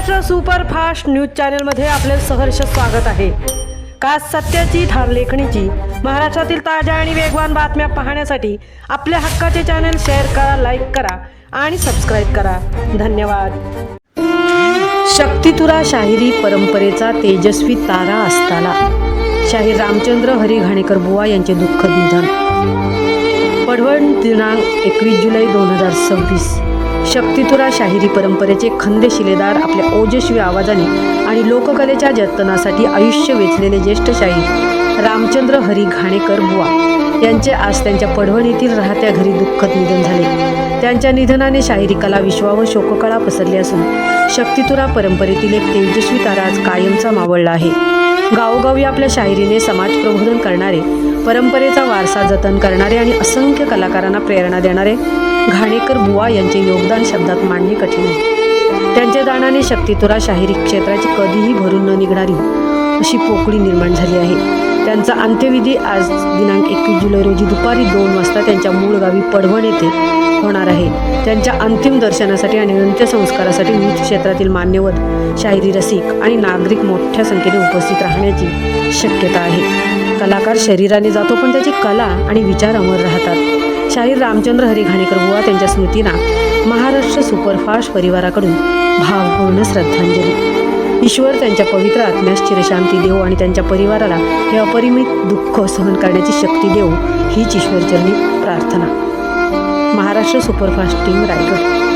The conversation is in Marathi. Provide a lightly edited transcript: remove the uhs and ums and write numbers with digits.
महाराष्ट्र सुपरफास्ट न्यूज चॅनलमध्ये आपले सहर्ष स्वागत आहे। खास सत्याची ठार लेखणीची महाराष्ट्रातील ताज्या आणि वेगवान बातम्या पाहण्यासाठी आपल्या हक्काचे चॅनल शेअर करा, लाईक करा आणि सबस्क्राईब करा। धन्यवाद। शक्तितुरा शाहिरी परंपरेचा तेजस्वी तारा असताना शाहीर रामचंद्र हरी घाणेकर बुवा यांचे दुःखद निधन। पडवण दिनांक 21 जुलै 2026। शक्तितुरा शाहिरी परंपरेचे खंदे शिलेदार आपल्या ओजस्वी आवाजाने आणि लोककलेच्या जतनासाठी आयुष्य वेचलेले ज्येष्ठ शाहीर रामचंद्र हरी घाणेकर बुवा यांचे आज त्यांच्या पडवण येथील राहत्या घरी दुःखद निधन झाले। त्यांच्या निधनाने शाहिरी कला विश्वावर शोककळा पसरली असून शक्तितुरा परंपरेतील एक तेजस्वी तारा आज कायमचा मावळला आहे। गावोगावी आपल्या शाहिरीने समाज प्रबोधन करणारे, परंपरेचा वारसा जतन करणारे आणि असंख्य कलाकारांना प्रेरणा देणारे घाणेकर बुवा यांचे योगदान शब्दात मांडणे कठीण आहे। त्यांच्या दानाने शक्तितुरा शाहिरी क्षेत्राची कधीही भरून न निघणारी अशी पोकळी निर्माण झाली आहे। त्यांचा अंत्यविधी आज दिनांक 21 जुलै रोजी दुपारी 2 वाजता त्यांच्या मूळ गावी पडवण येथे होणार आहे। त्यांच्या अंतिम दर्शनासाठी आणि अंत्यसंस्कारासाठी विविध क्षेत्रातील मान्यवर, शाहिरी रसिक आणि नागरिक मोठ्या संख्येने उपस्थित राहण्याची शक्यता आहे। कलाकार शरीराने जातो पण त्याची कला आणि विचार अमर राहतात। शाहीर रामचंद्र हरी घाणेकर बुवा त्यांच्या स्मृतींना महाराष्ट्र सुपरफास्ट परिवाराकडून भावपूर्ण श्रद्धांजली। ईश्वर त्यांच्या पवित्र आत्म्यास चिरशांती देव आणि त्यांच्या परिवाराला हे अपरिमित दुःख सहन करण्याची शक्ती देव हीच ईश्वरचरणी प्रार्थना। Maharashtra superfast team, Raigad.